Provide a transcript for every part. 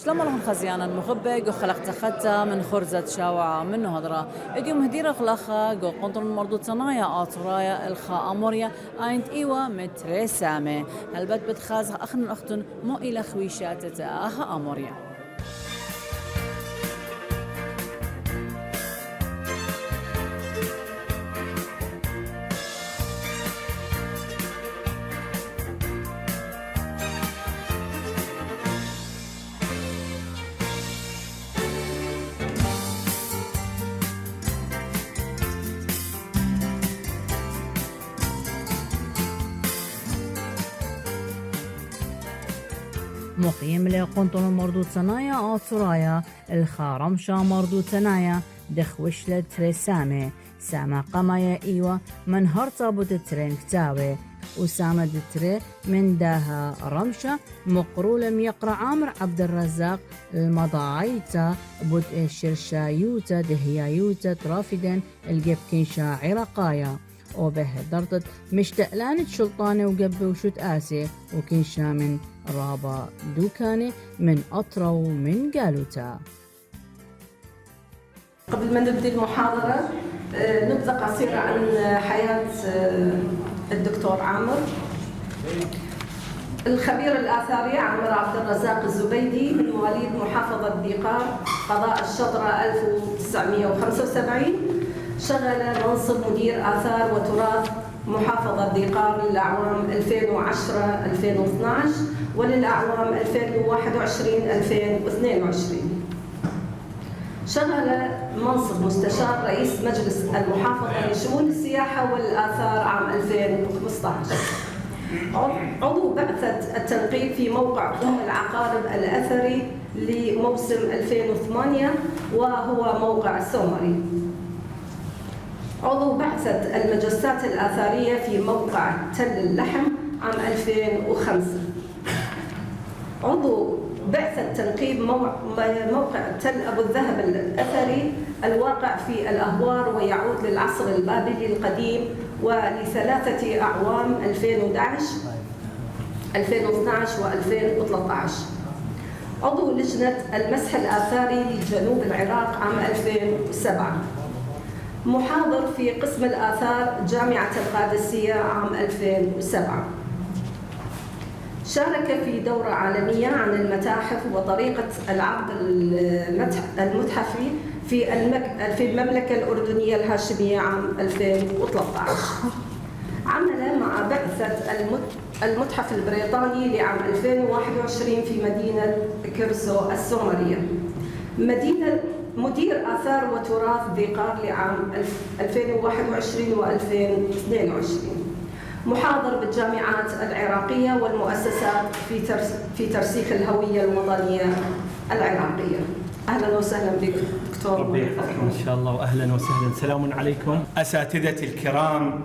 سلام لهم خزيانا مخبق وخلق تختا من خرزة شاوعة من هضرة اديوم هديرة خلاخا جو قنطر مردود صنايا آطرايا الخا أموريا آينت إيوة متري سامي هلبت بتخاز أخن أختن مو إلى خويشات تاها أموريا مقيم لقنطن مردود صنايا آطرايا الخارمشا مردود صنايا دخوشلة ترسامي ساما قمايا إيوة من هرطابوت ترين كتاوي وسامة تري من داها رمشة مقرولم يقرأ عامر عبد الرزاق المضاعيتا بود الشرشايوتا دهيايوتا ترافدن الجبكينشا عراقايا وبه درطت مشتقلانة شلطانة وقبي وشوت آسي وكينشا من رابا دوكاني من أطرو من قالوتا. قبل ما نبدأ المحاضرة نبذة قصيرة عن حياة الدكتور عامر. الخبير الآثاري عامر عبد الرزاق الزبيدي من مواليد محافظة ديقار قضاء الشطرة 1975. شغل منصب مدير آثار وتراث محافظة ديقار للأعوام 2010-2012 وللأعوام 2021-2022. شغل منصب مستشار رئيس مجلس المحافظة لشؤون السياحة والآثار عام 2015. عضو بعثة التنقيب في موقع أم العقارب الأثري لموسم 2008 وهو موقع السومري. عضو بعثة المجسات الآثارية في موقع تل اللحم عام 2005. عضو بعثة تنقيب موقع تل أبو الذهب الأثري الواقع في الأهوار ويعود للعصر البابلي القديم ولثلاثة أعوام 2011 2012 و2013. عضو لجنة المسح الآثاري لجنوب العراق عام 2007. محاضر في قسم الآثار جامعة القادسية عام 2007. شارك في دورة عالمية عن المتاحف وطريقة العرض المتحفي في المملكة الأردنية الهاشمية عام 2013. عمل مع بعثة المتحف البريطاني لعام 2021 في مدينة كرسو السومرية. مدير آثار وتراث ديقار لعام 2021 و2022. محاضر بالجامعات العراقية والمؤسسات في ترسيخ الهوية الوطنية العراقية. أهلا وسهلا بك دكتور. ربي يحفظكم إن شاء الله وأهلا وسهلا. سلام عليكم أساتذتي الكرام،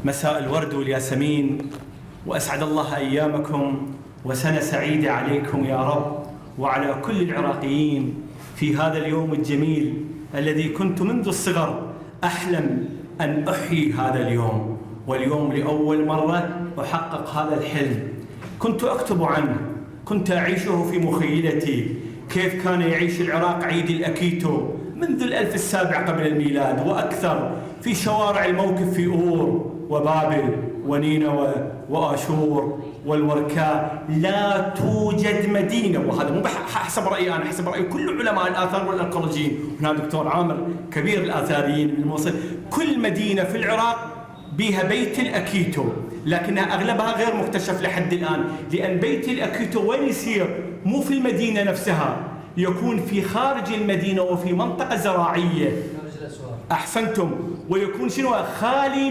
مساء الورد والياسمين، وأسعد الله أيامكم وسنة سعيدة عليكم يا رب وعلى كل العراقيين في هذا اليوم الجميل الذي كنت منذ الصغر أحلم أن أحيي هذا اليوم، واليوم لأول مرة أحقق هذا الحلم. كنت أكتب عنه، كنت أعيشه في مخيلتي، كيف كان يعيش العراق عيد الأكيتو منذ 1000 السابع قبل الميلاد وأكثر، في شوارع الموقف في أور وبابل ونينوى وآشور والوركاء لا توجد مدينة، وهذا مو حسب رأيي أنا، حسب رأي كل علماء الآثار والأركولوجيين، هنا دكتور عامر كبير الآثاريين من الموصل، كل مدينة في العراق بها بيت الأكيتو، لكنها أغلبها غير مكتشف لحد الآن، لأن بيت الأكيتو وين يصير؟ مو في المدينة نفسها، يكون في خارج المدينة وفي منطقة زراعية. أحسنتم. ويكون شنو؟ خالي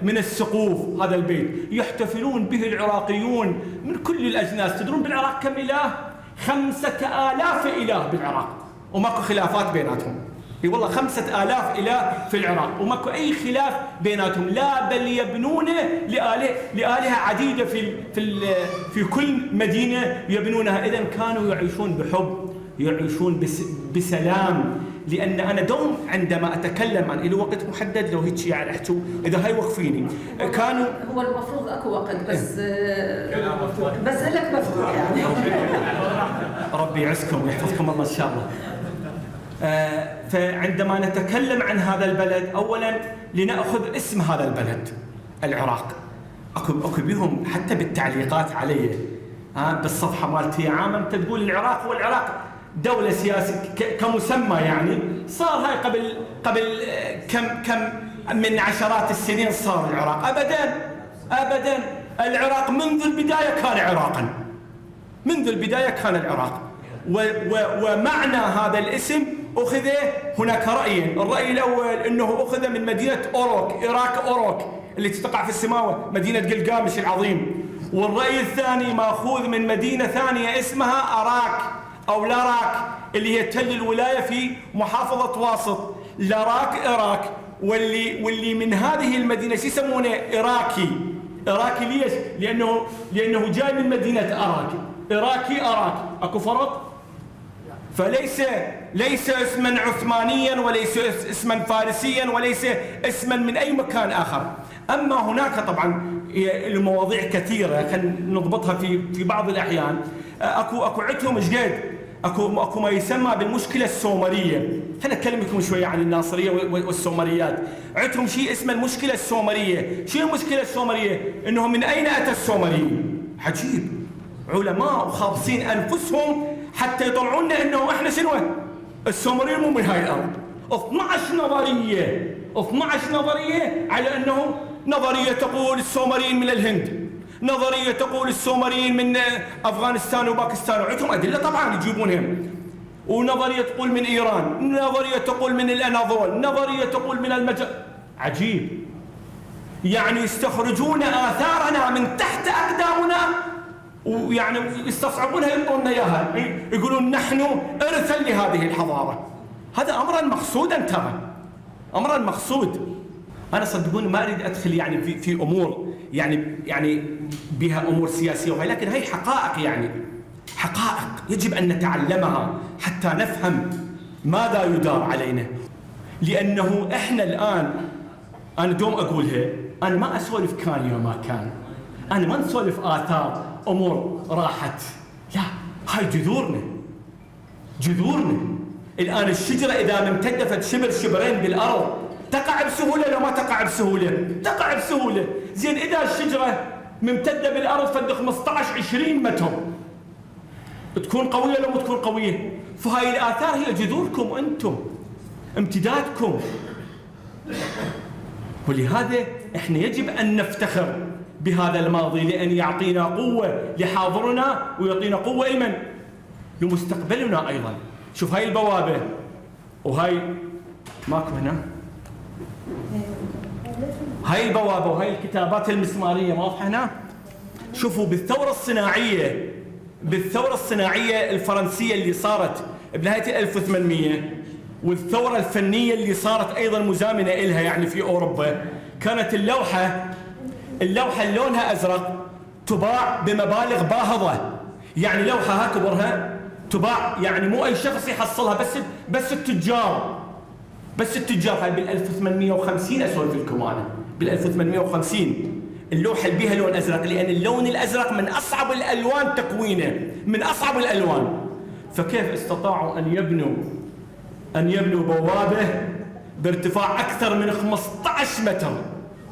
من السقوف. هذا البيت يحتفلون به العراقيون من كل الأجناس. تدرون بالعراق كم إله؟ 5000 إله بالعراق، وماكو خلافات بيناتهم. اي والله 5000 إله في العراق وماكو أي خلاف بيناتهم، لا بل يبنونه لآلهة عديدة في كل مدينة يبنونها. إذن كانوا يعيشون بحب، يعيشون بسلام، لأن أنا دوم عندما أتكلم عن له وقت محدد لو هيك يعني أحكوا إذا هاي وقفيني كانوا هو المفروض أكو وقت بس لك مفتوح يعني. ربي يعزكم ويحفظكم الله إن شاء الله. فعندما نتكلم عن هذا البلد أولا لنأخذ اسم هذا البلد العراق. أكو بهم حتى بالتعليقات عليه بالصفحة مالتي عامة تقول العراق، والعراق دولة سياسية كمسمى يعني صار هاي قبل كم من عشرات السنين صار العراق. أبدا العراق منذ البداية كان عراقا، منذ البداية كان العراق. ومعنى هذا الاسم أخذ هناك رأيين. الرأي الأول أنه أخذ من مدينة أوروك، أوروك التي تقع في السماوة، مدينة قلقامش العظيم. والرأي الثاني مأخوذ من مدينة ثانية اسمها أراك أو لاراك اللي هي تل الولاية في محافظة واسط. لاراك واللي من هذه المدينة شو يسمونه؟ إراكي ليش؟ لأنه جاي من مدينة أراك. أراك أكو فرق؟ فليس اسما عثمانيا وليس اسما فارسيا وليس اسما من أي مكان آخر. أما هناك طبعا المواضيع كثيرة خلينا نضبطها في بعض الأحيان. أكو عندهم جديد أكو ما يسمى بالمشكلة السومرية. خلينا نتكلم لكم شوية عن الناصرية والسومريات. عندهم شيء اسمه المشكلة السومرية. شو المشكلة السومرية؟ إنهم من أين أتى السومريين؟ عجيب، علماء وخابصين أنفسهم حتى يطلعون لنا إنه إحنا شنو؟ السومريين مو من هاي الأرض. 12 نظرية على أنه نظرية تقول السومريين من الهند، نظرية تقول السومريين من أفغانستان وباكستان، وعندهم أدلة طبعا يجيبونها. ونظرية تقول من إيران، نظرية تقول من الأناضول، نظرية تقول من عجيب. يعني يستخرجون آثارنا من تحت أقدامنا ويعني يستصعبونها ينطوننا إياها، يقولون نحن إرثا لهذه الحضارة. هذا أمرا مقصودا، ترى أمرا مقصود. أنا صدقوني ما أريد أدخل يعني في أمور يعني بها أمور سياسية وهي، لكن هي حقائق، يعني حقائق يجب أن نتعلمها حتى نفهم ماذا يدار علينا. لأنه إحنا الآن، أنا دوم أقولها، أنا ما أسولف كان يا ما كان، أنا ما نسولف آثار أمور راحت، لا، هاي جذورنا. الآن الشجرة إذا ممتدة شبرين بالأرض تقع بسهولة لو ما تقع بسهولة؟ تقع بسهولة. زين إذا الشجرة ممتدة بالأرض فد 15-20 متر تكون قوية لو ما تكون قوية؟ فهاي الآثار هي جذوركم أنتم، امتدادكم. ولهذا إحنا يجب أن نفتخر بهذا الماضي، لأن يعطينا قوة لحاضرنا ويعطينا قوة لمن؟ لمستقبلنا أيضا. شوف هاي البوابة وهاي ماكو هنا، هاي البوابة وهاي الكتابات المسمارية واضحة هنا. شوفوا بالثورة الصناعية الفرنسية اللي صارت بنهاية 1800 والثورة الفنية اللي صارت أيضا مزامنة إلها يعني في أوروبا، كانت اللوحة لونها أزرق تباع بمبالغ باهظة. يعني لوحة هكبرها تباع، يعني مو أي شخص يحصلها، بس التجار. هاي بال 1850 أسولف لكم أنا، بال 1850 اللوحة اللي بيها لون أزرق، لأن اللون الأزرق من أصعب الألوان تكوينه، من أصعب الألوان. فكيف استطاعوا أن يبنوا بوابة بارتفاع أكثر من 15 متر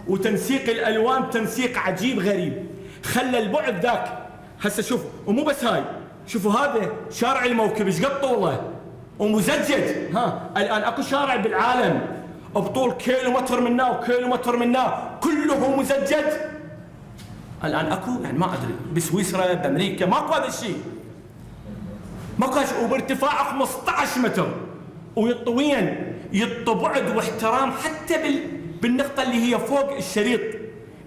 وتنسيق الألوان تنسيق عجيب غريب، خلى البعد ذاك. هسه شوفوا، ومو بس هاي، شوفوا هذا شارع الموكب ايش قد طوله ومزجج. الآن اكو شارع بالعالم بطول كيلومتر منا وكيلومتر منا كله مزجج. الآن اكو يعني ما ادري بسويسرا بامريكا ماكو هذا الشيء، ماكو هذا الشيء، وبارتفاع 15 متر ويطوين بعد واحترام حتى بالنقطة اللي هي فوق الشريط،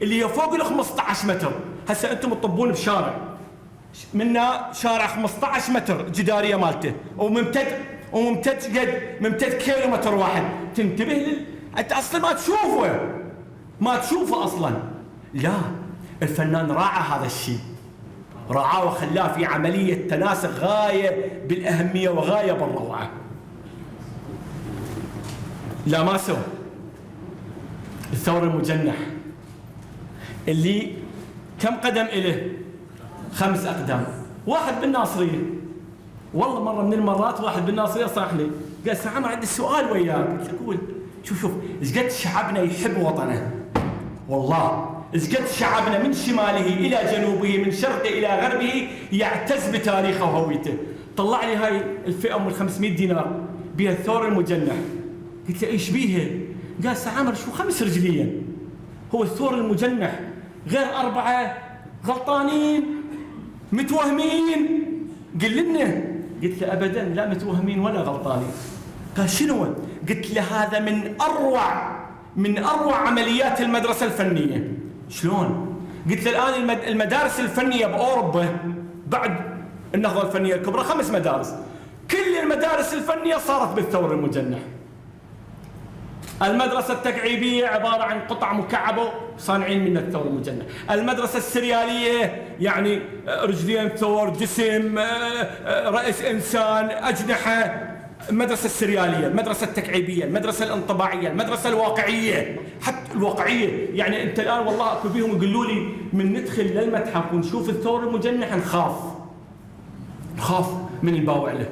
اللي هي فوق ال 15 متر. هسه انتم تطبون بشارع منا شارع 15 متر جدارية مالته ممتد كيلومتر واحد، تنتبه انت اصلا ما تشوفه اصلا. لا، الفنان راعى هذا الشيء، راعاه وخلاه في عملية تناسق غاية بالأهمية وغاية بالروعة. لا ما سوى. الثور المجنح اللي كم قدم إله؟ 5 أقدام. واحد بالناصرية، والله مرة من المرات واحد بالناصرية صاح لي قال سي عمر عندي سؤال وياك. قلت له قول. شوف ايش قد شعبنا يحب وطنه، والله ايش قد شعبنا من شماله إلى جنوبه من شرقه إلى غربه يعتز بتاريخه وهويته. طلع لي هاي الفئة أم 500 دينار بها الثور المجنح. قلت له ايش بيها؟ قال سي عمر شو 5 رجليا، هو الثور المجنح غير 4 غلطانين متوهمين. قل لنا. قلت له ابدا لا متوهمين ولا غلطانين. قال شنو؟ قلت له هذا من اروع عمليات المدرسه الفنيه. شلون؟ قلت له الان المدارس الفنيه باوروبا بعد النهضه الفنيه الكبرى 5 مدارس، كل المدارس الفنيه صارت بالثور المجنح. المدرسة التكعيبية عبارة عن قطع مكعبة صانعين من الثور المجنح. المدرسة السريالية يعني رجلين ثور، جسم، رأس إنسان، أجنحة. المدرسة السريالية، المدرسة التكعيبية، المدرسة الانطباعية، المدرسة الواقعية. حتى الواقعية يعني أنت الآن والله أكو بيهم يقولوا لي من ندخل للمتحف ونشوف الثور المجنح نخاف من الباوع له،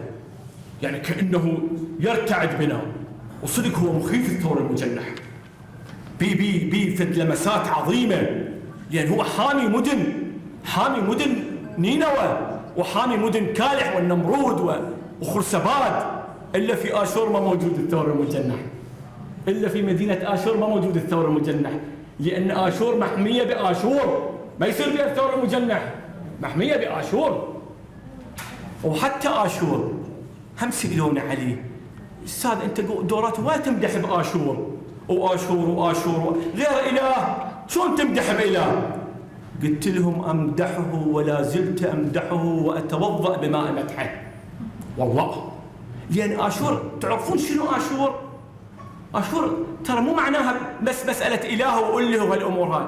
يعني كأنه يرتعد بنا. وصدق هو مخيف الثور المجنح، بي في لمسات عظيمة، لأن هو حامي مدن نينوى وحامي مدن كالح والنمرود وخرسباد. إلا في آشور ما موجود الثور المجنح، إلا في مدينة آشور ما موجود الثور المجنح، لأن آشور محمية بآشور، ما يصير بها الثور المجنح، محمية بآشور. وحتى آشور هم سئلونا عليه، أستاذ أنت دورات ولا تمدح بآشور وآشور غير إله، شلون تمدح بإله؟ قلت لهم أمدحه ولا زلت أمدحه وأتوضأ بماء مدحه، والله. لأن آشور تعرفون شنو آشور؟ آشور ترى مو معناها بس مسألة إله وأله وهالأمور هاي.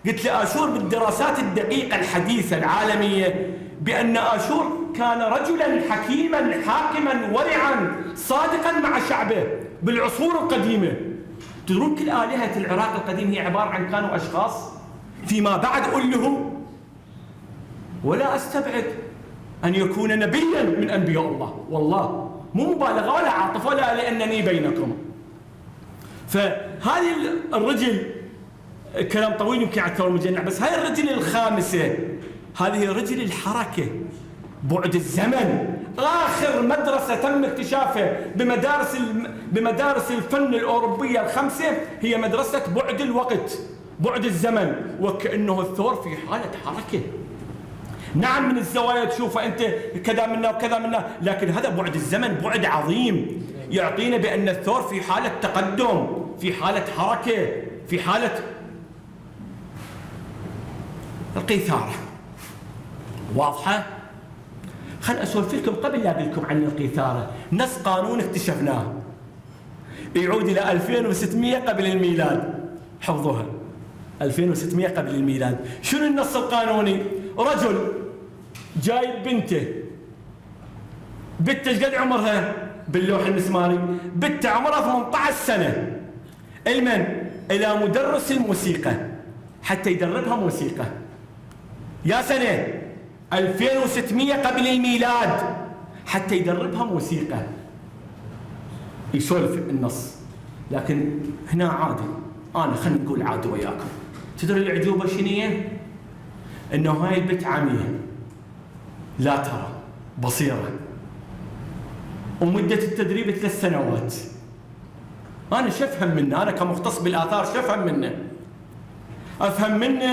قلت لآشور بالدراسات الدقيقة الحديثة العالمية بأن آشور كان رجلا حكيما حاكما ورعا صادقا مع شعبه بالعصور القديمة. تدرون كل آلهة العراق القديم هي عبارة عن كانوا أشخاص فيما بعد أله، ولا أستبعد أن يكون نبيا من أنبياء الله، والله مو مبالغة ولا عاطفة ولا لأنني بينكم. فهذه الرجل كلام طويل يمكن على الثور المجنح، بس هاي الرجل الخامسة هذه رجل الحركة، بعد الزمن. آخر مدرسة تم اكتشافها بمدارس الفن الأوروبية ال5 هي مدرسة بعد الوقت، بعد الزمن، وكأنه الثور في حالة حركة. نعم من الزوايا تشوفه أنت كذا منا وكذا منا، لكن هذا بعد الزمن بعد عظيم يعطينا بأن الثور في حالة تقدم، في حالة حركة، في حالة القيثارة. واضحة؟ خل أسولف لكم قبل لا أقول لكم عن القيثارة. نص قانون اكتشفناه يعود إلى 2600 قبل الميلاد، حفظوها 2600 قبل الميلاد. شنو النص القانوني؟ رجل جايب بنته ايش قد عمرها باللوح المسماري؟ بنته عمرها 18 سنة. إلى مدرس الموسيقى حتى يدربها موسيقى. يا سنة 2600 قبل الميلاد حتى يدربها موسيقى. يسولف النص، لكن هنا عادي. أنا خلينا نقول عادي وياكم. تدري العجوبة شنية؟ إنه هاي البنت عامية لا ترى، بصيرة، ومدة التدريب 3 سنوات. أنا شفهم منه، أنا كمختص بالآثار شفهم منه، أفهم منه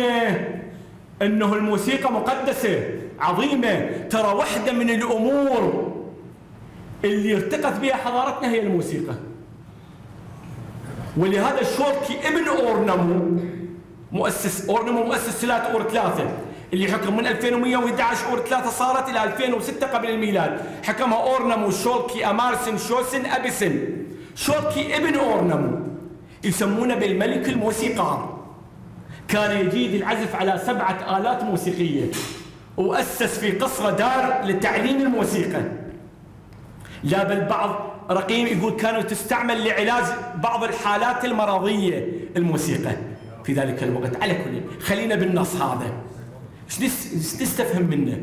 أنه الموسيقى مقدسة عظيمة. ترى واحدة من الأمور اللي ارتقت بها حضارتنا هي الموسيقى. ولهذا شوركي ابن أورنمو مؤسس سلالة أور 3 اللي حكم من 2111 أور 3 صارت إلى 2006 قبل الميلاد، حكمها أورنمو شوركي أمارسن شوسن أبسن. شوركي ابن أورنمو يسمونه بالملك الموسيقار. كان يجيد العزف على 7 آلات موسيقية، وأسس في قصر دار لتعليم الموسيقى. لا بل بعض رقيم يقول كانوا تستعمل لعلاج بعض الحالات المرضية الموسيقى في ذلك الوقت. على كل خلينا بالنص هذا. ايش نستفهم منه؟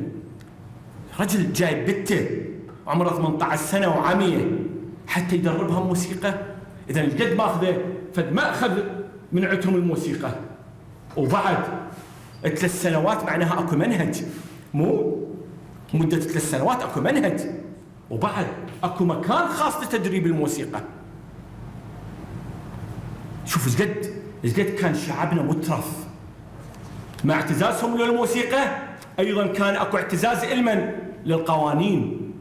رجل جايب بنته عمره 18 سنة وعامية حتى يدربها موسيقى. إذا الجد ماخذه فد ما أخذ من عندهم الموسيقى. وبعد 3 سنوات معناها اكو منهج، مو مدة 3 سنوات اكو منهج، وبعد اكو مكان خاص لتدريب الموسيقى. شوف ايش قد كان شعبنا مترف. مع اعتزازهم للموسيقى ايضا كان اكو اعتزاز علما للقوانين.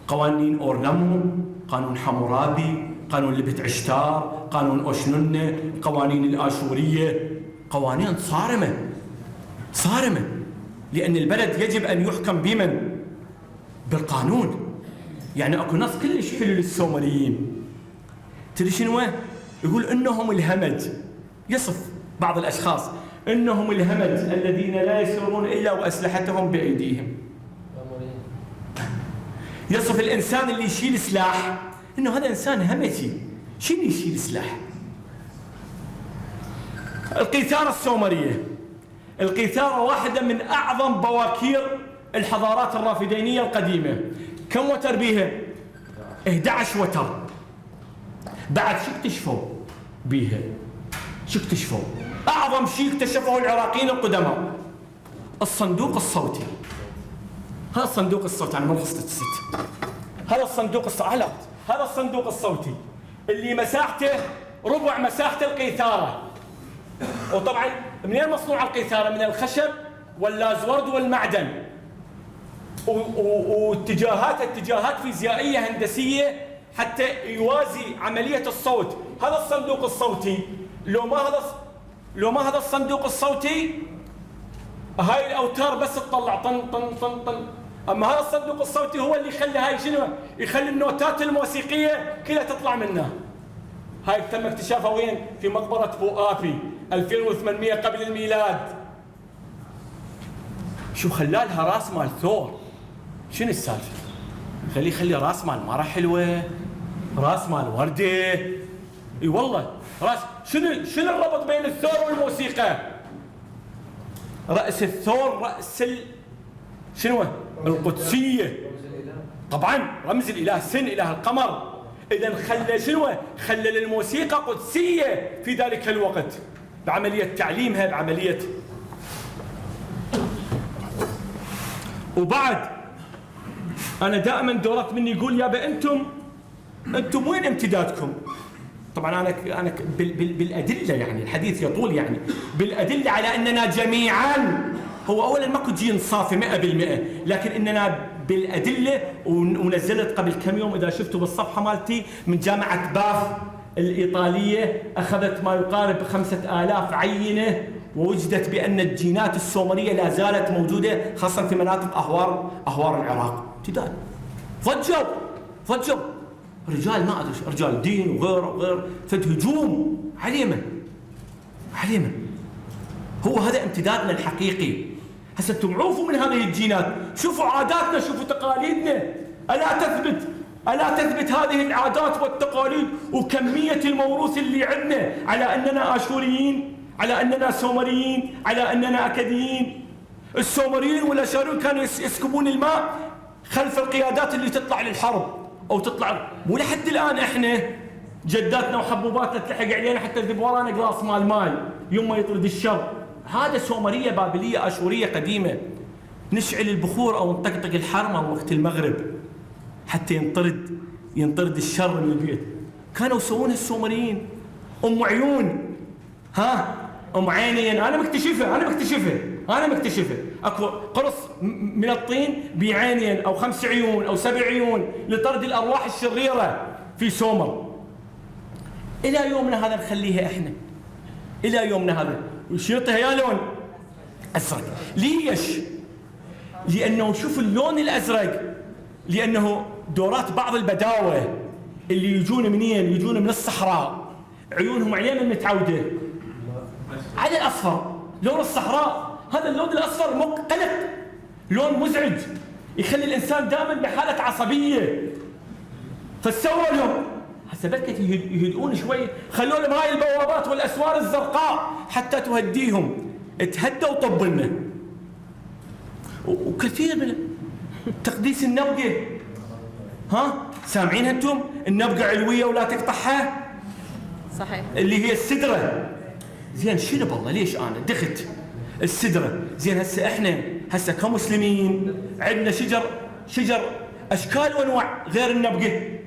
قوانين اورنمو، قانون حمورابي، قانون لبت عشتار، قانون اوشنونة، قوانين الاشوريه، قوانين صارمه لان البلد يجب ان يحكم بمن؟ بالقانون. يعني اكو نص كلش حلو للسومريين. تدري شنو؟ يقول انهم الهمج، يصف بعض الاشخاص انهم الهمج الذين لا يسيرون الا واسلحتهم بايديهم. يصف الانسان اللي يشيل سلاح انه هذا انسان همجي. شنو يشيل سلاح؟ القيثارة السومرية. القيثارة واحدة من اعظم بواكير الحضارات الرافدينية القديمة. كم وتر بيها؟ 11 وتر. بعد شو اكتشفوا بيها؟ شو اكتشفوا؟ اعظم شيء اكتشفه العراقيين القدماء الصندوق الصوتي. هذا الصندوق الصوتي انا ما خصت الست. هذا الصندوق الصوتي، هذا الصندوق الصوتي اللي مساحته ربع مساحة القيثارة. وطبعا منين مصنوع القيثارة؟ من الخشب واللازورد والمعدن. واتجاهات فيزيائية هندسية حتى يوازي عملية الصوت. هذا الصندوق الصوتي لو ما هذا الصندوق الصوتي هاي الأوتار بس تطلع طن طن طن طن. أما هذا الصندوق الصوتي هو اللي يخلي هاي شنو؟ يخلي النوتات الموسيقية كلها تطلع منه. هاي تم اكتشافها وين؟ في مقبرة بوآبي 2800 قبل الميلاد. شو خلالها راس مال ثور. شنو السالفة؟ خلي راس مال مرة حلوة، راس مال وردة. اي والله راس. شنو الربط بين الثور والموسيقى؟ رأس الثور رأس شنو؟ القدسية. طبعا رمز الإله، سن إله القمر. إذا خلى شنو؟ خلى الموسيقى قدسية في ذلك الوقت بعملية تعليمها، بعملية. وبعد أنا دائما دورت مني يقول يابا أنتم وين امتدادكم؟ طبعا أنا بالأدلة، يعني الحديث يطول، يعني بالأدلة على أننا جميعا، هو أولا ماكو جين صافي 100%، لكن إننا بالأدلة. ونزلت قبل كم يوم إذا شفتوا بالصفحة مالتي من جامعة باث الإيطالية، أخذت ما يقارب 5000 عينة ووجدت بأن الجينات السومرية لا زالت موجودة خاصة في مناطق أهوار العراق. امتداد. ضجوا رجال، ما أدري رجال دين وغير فد هجوم عليهم. هو هذا امتدادنا الحقيقي. هسه انتم عوفوا من هذه الجينات، شوفوا عاداتنا، شوفوا تقاليدنا. ألا تثبت هذه العادات والتقاليد وكمية الموروث اللي عندنا على أننا آشوريين، على أننا سومريين، على أننا أكديين. السومريين والأشوريين كانوا يسكبون الماء خلف القيادات اللي تطلع للحرب أو تطلع. مو لحد الآن إحنا جداتنا وحبوباتنا تلحق علينا حتى تذب ورانا قلاص ماي يوم ما يطرد الشر. هذا سومرية بابلية آشورية قديمة. نشعل البخور أو نطقطق الحرمة وقت المغرب حتى ينطرد الشر من البيت. كانوا يسوونها السومريين. أم عيون، أم عينين، أنا مكتشفة. أكو قرص من الطين بعينين أو 5 عيون أو 7 عيون لطرد الأرواح الشريرة في سومر. إلى يومنا هذا نخليها إحنا، إلى يومنا هذا وشيطها يا لون أزرق. ليش؟ لأنه شوف اللون الأزرق، لأنه دورات بعض البداوة اللي يجون منين؟ يجون من الصحراء، عيونهم عيانا متعودة على الأصفر، لون الصحراء. هذا اللون الأصفر قلق، لون مزعج، يخلي الإنسان دائما بحالة عصبية. فسووا لهم هسه بلكت يهدؤون شوي، خلوا لهم هاي البوابات والاسوار الزرقاء حتى تهديهم. تهدوا وطب لنا. وكثير من تقديس النبقه، ها سامعين انتم؟ النبقه علويه ولا تقطعها، صحيح، اللي هي السدره. زين شنو بالله ليش انا دخت السدره؟ زين هسه احنا هسه كمسلمين عندنا شجر اشكال وانواع غير النبقه،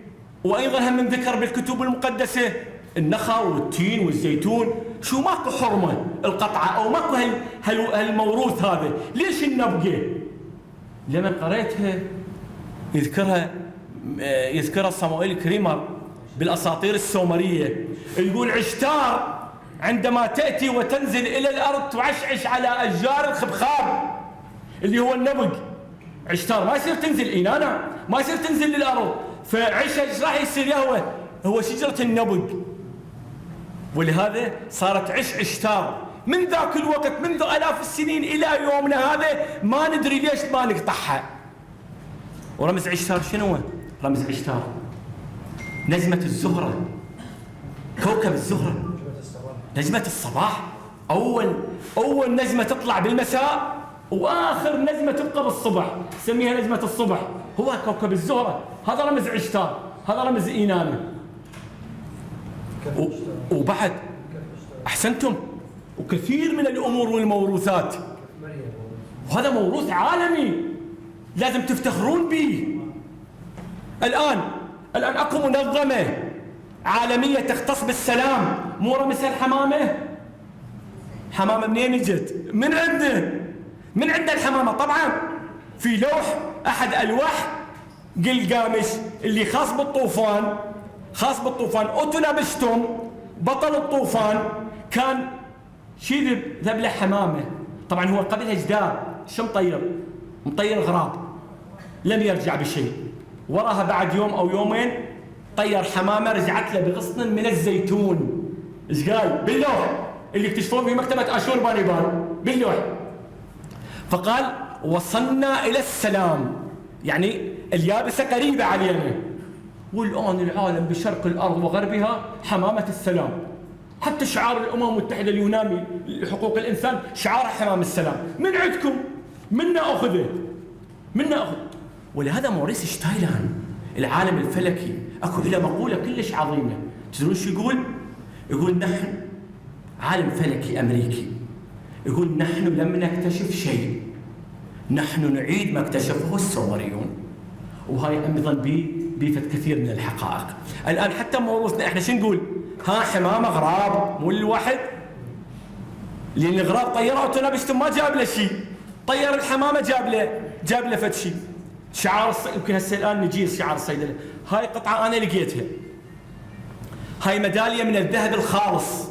وايضا هم من ذكر بالكتب المقدسه النخا والتين والزيتون. شو ماكو حرمه القطعه او ماكو هالموروث هذا؟ ليش النبقه؟ لما قريتها يذكرها صموئيل كريمر بالاساطير السومريه، يقول عشتار عندما تاتي وتنزل الى الارض تعشعش على اشجار الخبخاب اللي هو النبق. عشتار ما يصير تنزل إنانا، ما يصير تنزل للأرض، فعشها ايش راح يصير يهوى؟ هو شجرة النبق. ولهذا صارت عشتار من ذاك الوقت، منذ آلاف السنين إلى يومنا هذا ما ندري ليش ما نقطعها. ورمز عشتار شنو؟ رمز عشتار نجمة الزهرة، كوكب الزهرة، نجمة الصباح. أول نجمة تطلع بالمساء واخر نجمه تبقى بالصبح، نسميها نجمه الصبح، هو كوكب الزهره. هذا رمز عشتار، هذا رمز إينانة. وبعد احسنتم، وكثير من الامور والموروثات، وهذا موروث عالمي لازم تفتخرون به. الان اكو منظمه عالميه تختص بالسلام، مو رمزها الحمامه. حمامه منين اجت؟ من عندنا الحمامة. طبعا في لوح أحد ألواح قلقامش اللي خاص بالطوفان، أتنا بشتم بطل الطوفان كان شي ذبله حمامة. طبعا هو قبلها جدار شو مطير غراب، لم يرجع بشيء. وراها بعد يوم أو يومين طير حمامة رجعت له بغصن من الزيتون. ايش قال باللوح اللي اكتشفوه في مكتبة آشور بانيبال باللوح؟ فقال وصلنا إلى السلام، يعني اليابسة قريبة علينا، والآن العالم بشرق الأرض وغربها حمامة السلام. حتى شعار الأمم المتحدة اليوناني لحقوق الإنسان شعار حمام السلام. من عندكم منا أخذه. ولهذا موريس شتايلان العالم الفلكي أكو له مقولة كلش عظيمة. تدرون شو يقول نحن عالم فلكي أمريكي، يقول نحن لم نكتشف شيء، نحن نعيد ما اكتشفه السومريون. وهاي أيضا بيفت كثير من الحقائق. الآن حتى موروثنا احنا شو نقول؟ حمامة غراب، مو الواحد، لأن الغراب طيره وتنابشتم ما جاب له شيء، طير الحمامة جاب له فد شيء. شعار يمكن هسه الآن نجي شعار الصيدلة. هاي قطعة أنا لقيتها، هاي ميدالية من الذهب الخالص.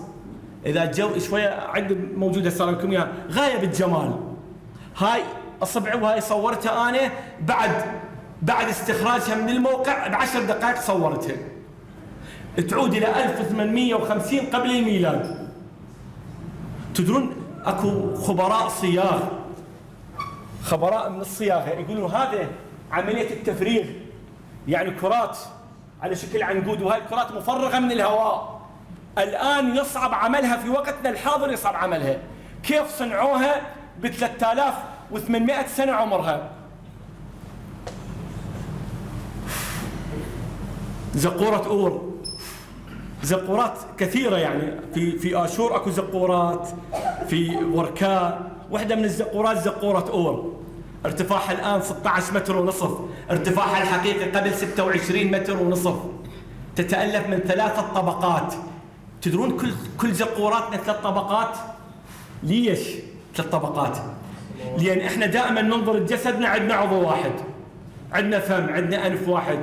إذا الجو شوية عندي موجودة صار لكم إياها، غاية بالجمال. هاي أصبع وهاي صورتها أنا بعد استخراجها من الموقع ب10 دقائق صورتها. تعود إلى 1850 قبل الميلاد. تدرون أكو خبراء من الصياغة يقولوا هذا عملية التفريغ، يعني كرات على شكل عنقود، وهاي الكرات مفرغة من الهواء. الآن يصعب عملها في وقتنا الحاضر، يصعب عملها. كيف صنعوها ب3800 سنة عمرها؟ زقورة أور، زقورات كثيرة، يعني في آشور أكو زقورات، في وركاء. واحدة من الزقورات زقورة أور، ارتفاعها الآن 16 متر ونصف، ارتفاعها الحقيقي قبل 26 متر ونصف، تتألف من 3 طبقات. تدرون كل زقوراتنا 3 طبقات. ليش 3 طبقات؟ لأن احنا دائما ننظر لجسدنا عندنا عضو واحد، عندنا فم، عندنا أنف واحد،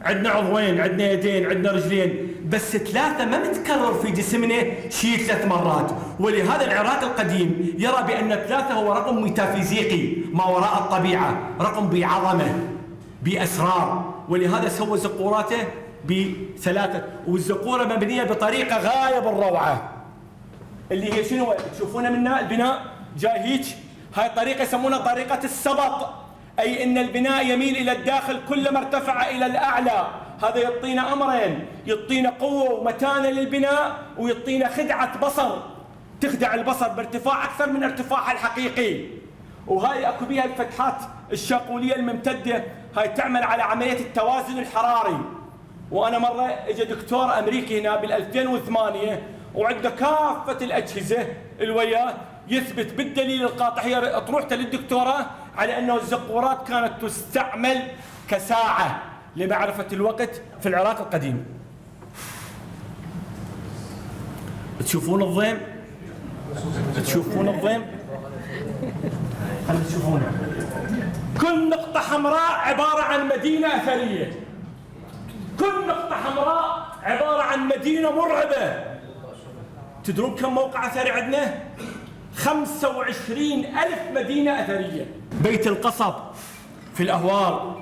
عندنا عضوين، عندنا يدين، عندنا رجلين، بس 3 ما متكرر في جسمنا شيء 3 مرات. ولهذا العراق القديم يرى بأن 3 هو رقم ميتافيزيقي ما وراء الطبيعة، رقم بعظمة بأسرار. ولهذا سوى زقوراته ب3، والزقورة مبنية بطريقة غاية بالروعة، اللي هي شنو تشوفون منها البناء جاي هيك. هاي الطريقة يسمونها طريقة السبط، أي أن البناء يميل إلى الداخل كلما ارتفع إلى الأعلى. هذا يعطينا أمرين، يعطينا قوة ومتانة للبناء، ويعطينا خدعة بصر تخدع البصر بارتفاع أكثر من ارتفاعها الحقيقي. وهاي أكو بها الفتحات الشاقولية الممتدة، هاي تعمل على عملية التوازن الحراري. وأنا مرة إجا دكتور أمريكي هنا بال2008 وعنده كافة الأجهزة الوياه يثبت بالدليل القاطع، هي أطروحته للدكتوراه، على أنه الزقورات كانت تستعمل كساعة لمعرفة الوقت في العراق القديم. تشوفون الضيم؟ تشوفون الضيم؟ خلينا تشوفونه. كل نقطة حمراء عبارة عن مدينة أثرية. كل نقطة حمراء عبارة عن مدينة مرعبة. تدرون كم موقع أثري عندنا؟ 25,000 مدينة أثرية. بيت القصب في الأهوار،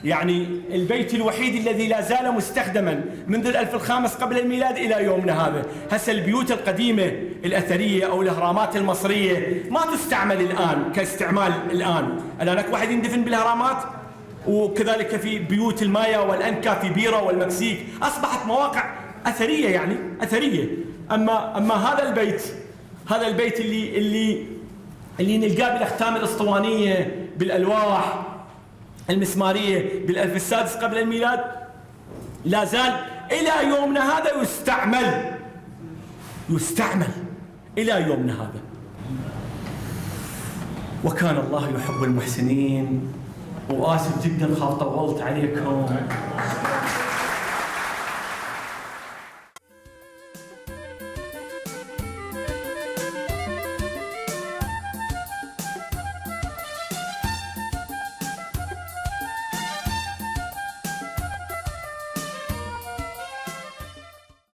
يعني البيت الوحيد الذي لا زال مستخدما منذ 1005 قبل الميلاد إلى يومنا هذا. هسه البيوت القديمة الأثرية أو الأهرامات المصرية ما تستعمل الآن كاستعمال الآن أكو واحد يندفن بالأهرامات، وكذلك في بيوت المايا والأنكا في بيرة والمكسيك أصبحت مواقع أثرية، يعني أثرية. أما هذا البيت اللي نلقاه بالأختام الأسطوانية بالألواح المسمارية بالألف السادس قبل الميلاد، لا زال إلى يومنا هذا يستعمل إلى يومنا هذا. وكان الله يحب المحسنين. وآسف جدا خاف طولت عليكم.